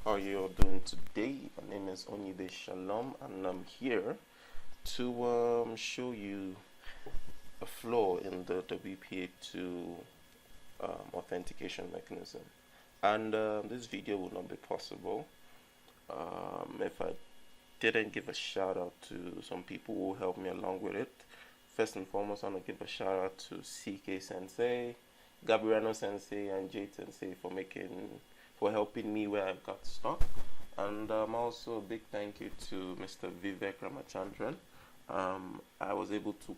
are you all doing today? My name is Onyide Shalom, and I'm here to show you a flaw in the WPA2 authentication mechanism. And this video would not be possible if I didn't give a shout out to some people who helped me along with it. First and foremost, I want to give a shout out to CK Sensei, Gabriano Sensei, and Jade Sensei for helping me where I got stuck. And also a big thank you to Mr. Vivek Ramachandran. I was able to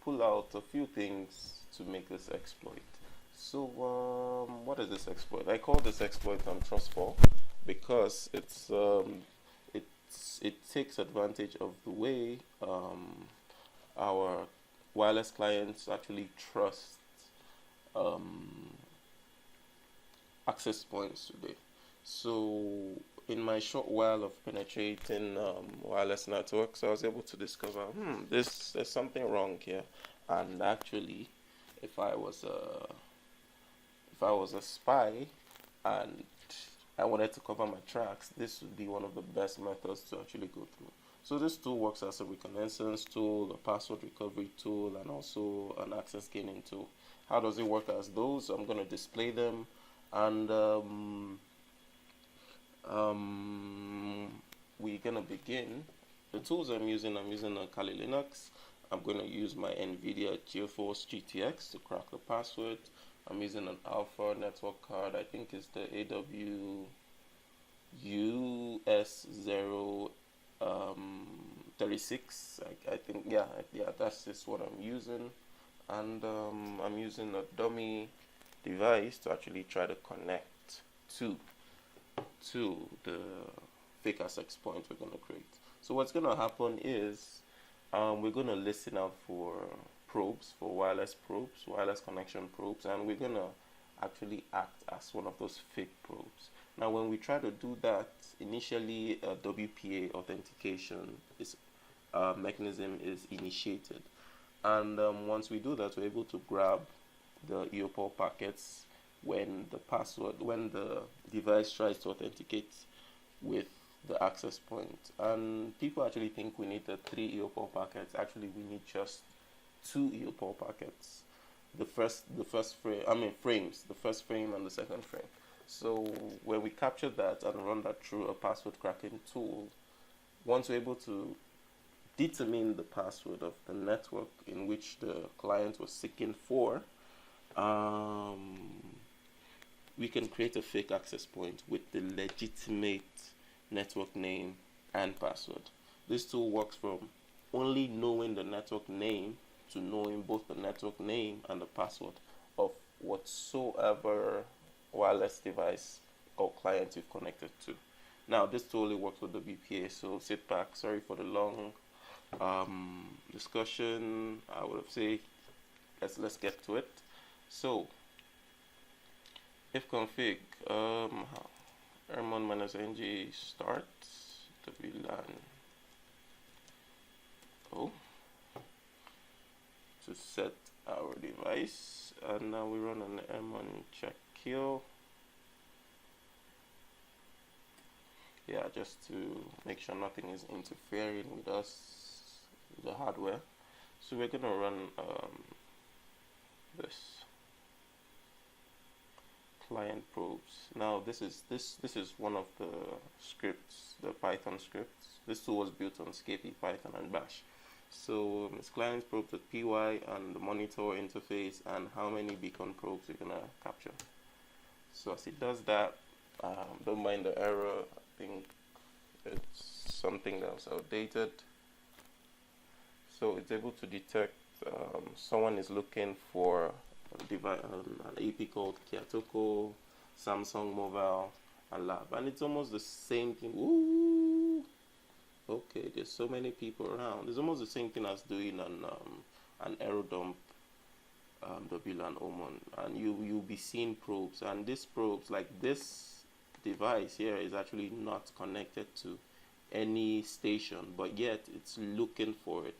pull out a few things to make this exploit. So what is this exploit? I call this exploit Trustful because it takes advantage of the way our wireless clients actually trust access points today. So in my short while of penetrating wireless networks, I was able to discover there's something wrong here. And actually, if I was a spy and I wanted to cover my tracks, this would be one of the best methods to actually go through. So this tool works as a reconnaissance tool, a password recovery tool, and also an access gaining tool. How does it work as those? I'm going to display them, and we're going to begin. The tools I'm using a Kali Linux. I'm going to use my NVIDIA GeForce GTX to crack the password. I'm using an Alpha network card. I think it's the AWUS036. I think, yeah, that's just what I'm using. And I'm using a dummy device to actually try to connect to the fake access point we're going to create. So what's going to happen is we're going to listen out for probes, for wireless connection probes, and we're going to actually act as one of those fake probes. Now when we try to do that, initially a WPA authentication mechanism is initiated, and once we do that, we're able to grab the EAPOL packets when the device tries to authenticate with the access point. And people actually think we need the 3 EAPOL packets. Actually, we need just 2 EAPOL packets. The first frame and the second frame. So when we capture that and run that through a password cracking tool, once we're able to determine the password of the network in which the client was seeking for, we can create a fake access point with the legitimate network name and password. This tool works from only knowing the network name to knowing both the network name and the password of whatsoever wireless device or client you've connected to. Now this tool only works with the WPA, so sit back. Sorry for the long discussion. I would have said let's get to it. So if config -ng start WLAN to set our device, and now we run an m1 check kill. Yeah, just to make sure nothing is interfering with the hardware. So we're gonna run this client probes. Now this is one of the scripts, the Python scripts. This tool was built on Scapy, Python, and Bash. So it's client probes.py and the monitor interface and how many beacon probes you're gonna capture. So as it does that, don't mind the error. I think it's something that was outdated. So it's able to detect someone is looking for an AP called Kiatoko, Samsung Mobile, and Lab, and it's almost the same thing. Ooh, okay, there's so many people around. It's almost the same thing as doing an aerodump WLAN Oman, and you'll be seeing probes, and these probes, like this device here, is actually not connected to any station, but yet it's looking for it.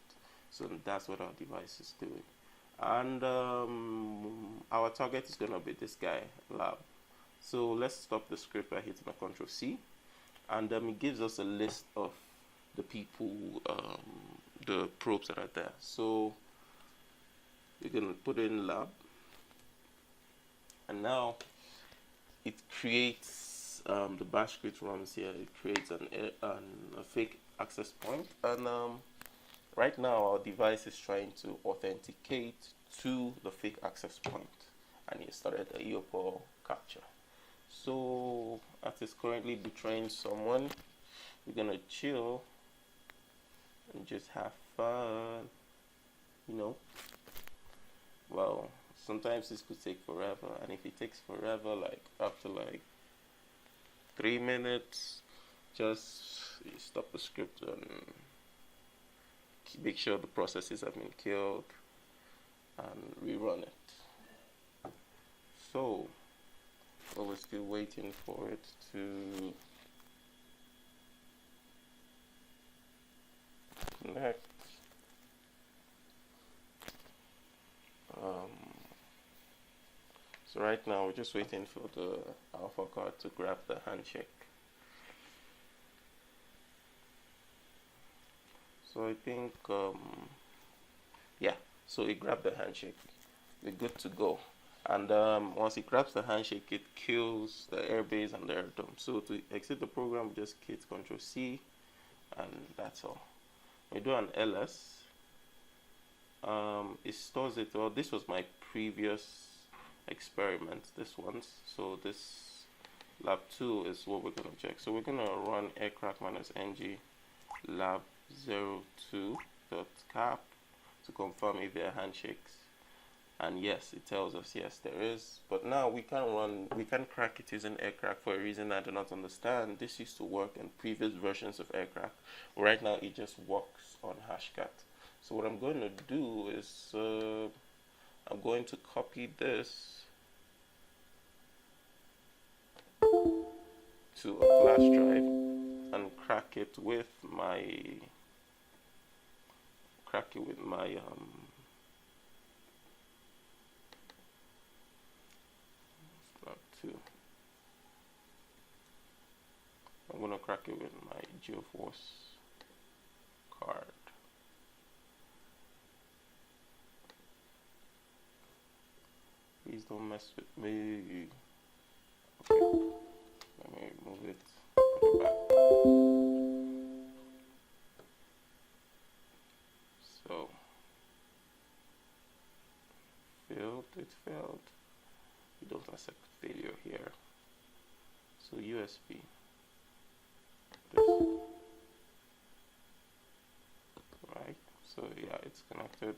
So that's what our device is doing. And our target is going to be this guy, Lab. So let's stop the script by hitting a Control C, and it gives us a list of the people, the probes that are there. So we're gonna put in lab, and now it creates the bash script runs here. It creates a fake access point, and right now our device is trying to authenticate to the fake access point, and it started the EAPOL capture. So as it's currently betraying someone, we're gonna chill and just have fun, you know. Well, sometimes this could take forever, and if it takes forever, like after like 3 minutes, just stop the script and make sure the processes have been killed and rerun it. So while we're still waiting for it to connect, so right now we're just waiting for the alpha card to grab the handshake. So I think yeah, so it grabbed the handshake. We're good to go. And once it grabs the handshake, it kills the airbase and the airdome. So to exit the program, just hit Control C, and that's all. We do an ls. It stores it. Well, this was my previous experiment. This one's. So this lab 2 is what we're gonna check. So we're gonna run aircraft -ng lab 02.cap to confirm if there are handshakes. And yes, it tells us yes there is, but now we can crack it using aircraft for a reason I do not understand. This used to work in previous versions of aircraft. Right now it just works on Hashcat. So what I'm going to do is I'm going to copy this to a flash drive and crack it with my I'm gonna crack it with my GeoForce card. Please don't mess with me. Okay, let me move it, put it back. So, it failed. You don't accept failure here. So USB. Right, so yeah, it's connected.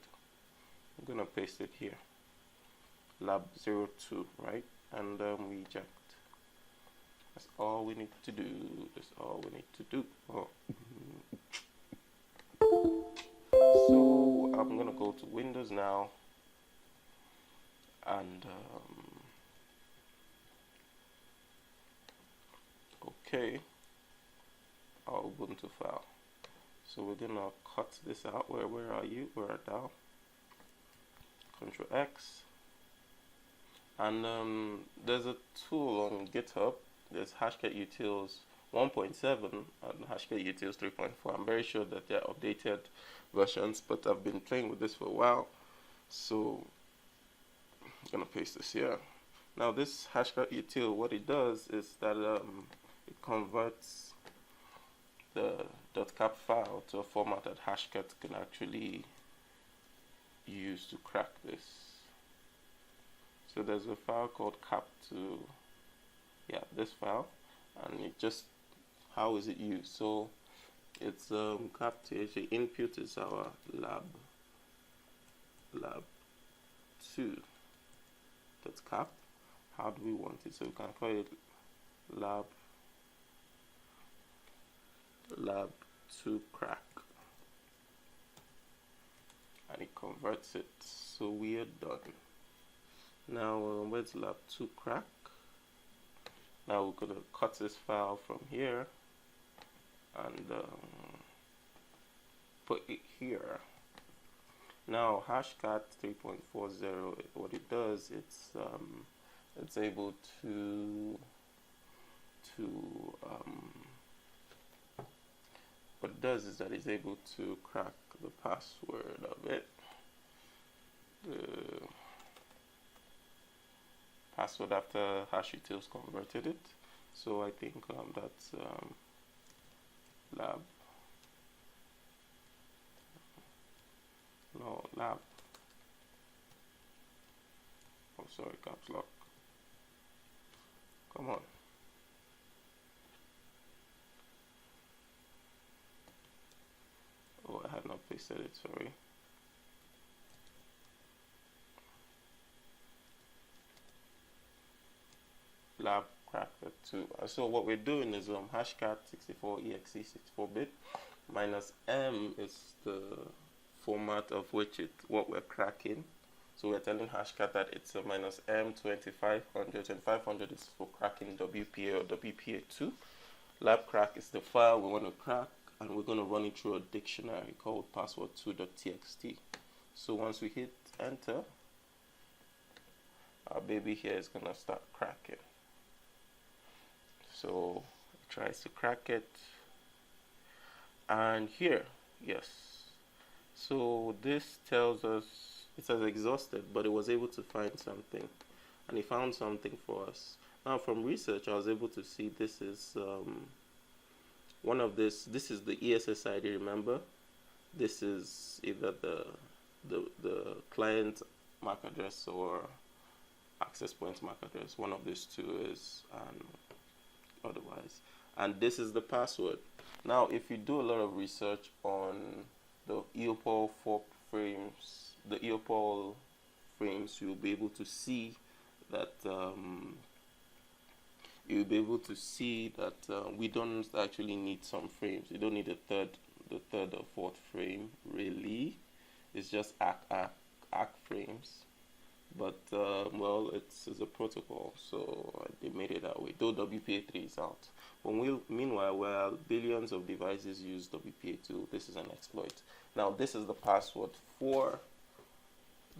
I'm gonna paste it here, lab 02, right, and we eject. That's all we need to do. That's all we need to do. Oh. So I'm gonna go to Windows now, and okay, our Ubuntu file. So we're gonna cut this out. Where are you? Where are thou? Control X. And there's a tool on GitHub. There's Hashcat Utils 1.7 and Hashcat Utils 3.4. I'm very sure that they're updated versions, but I've been playing with this for a while. So I'm gonna paste this here. Now this Hashcat Util, what it does is that it converts the .cap file to a format that Hashcat can actually use to crack this. So there's a file called cap2, yeah, this file, and it just, how is it used? So it's cap2, the input is our lab2.cap. How do we want it? So we can call it lab2 crack, and it converts it. So we are done. Now where's lab2 crack? Now we're gonna cut this file from here and put it here. Now Hashcat 3.40, what it does, it's it's able to what it does is that it's able to crack the password of it. The password after HashUtils converted it. So I think that's lab. No, lab. Oh, sorry, caps lock. Come on. Oh, I had not pasted it, sorry. Lab cracker 2. So what we're doing is hashcat 64 exe 64-bit minus M is the format of which what we're cracking. So we're telling hashcat that it's a minus M 2500. 2500 is for cracking WPA or WPA2. Lab crack is the file we want to crack, and we're going to run it through a dictionary called password2.txt. So once we hit enter, our baby here is going to start cracking. So it tries to crack it, and here, yes. So this tells us it says exhausted, but it was able to find something, and it found something for us. Now from research, I was able to see this is one of this is the ESSID, remember? This is either the client MAC address or access point MAC address. One of these two is, and otherwise. And this is the password. Now, if you do a lot of research on the EAPOL 4 frames, the EAPOL frames, you'll be able to see that we don't actually need some frames. You don't need the third or fourth frame really. It's just ACK frames. But well, it's a protocol, so they made it that way. Though WPA3 is out. Meanwhile, while billions of devices use WPA2, this is an exploit. Now, this is the password for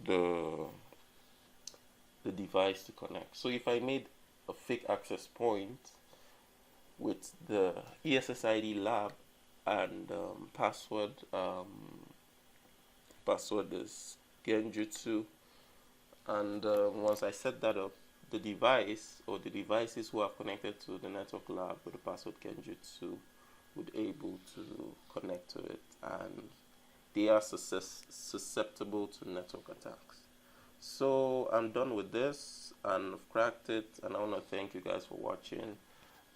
the device to connect. So if I made a fake access point with the ESSID lab and password is Genjutsu, and once I set that up, the device or the devices who are connected to the network lab with the password Genjutsu would able to connect to it, and they are susceptible to network attacks. So I'm done with this, and I've cracked it, and I want to thank you guys for watching.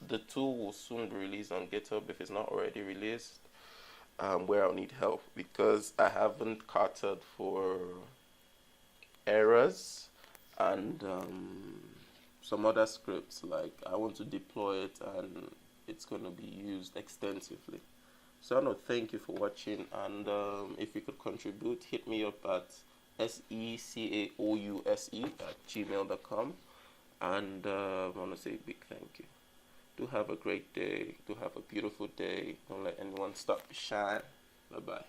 The tool will soon be released on GitHub if it's not already released, where I'll need help because I haven't carted for errors and some other scripts. Like I want to deploy it and it's going to be used extensively. So I want to thank you for watching, and if you could contribute, hit me up at secaouse@gmail.com, and I want to say a big thank you. Do have a great day. Do have a beautiful day. Don't let anyone stop you shine. Bye bye.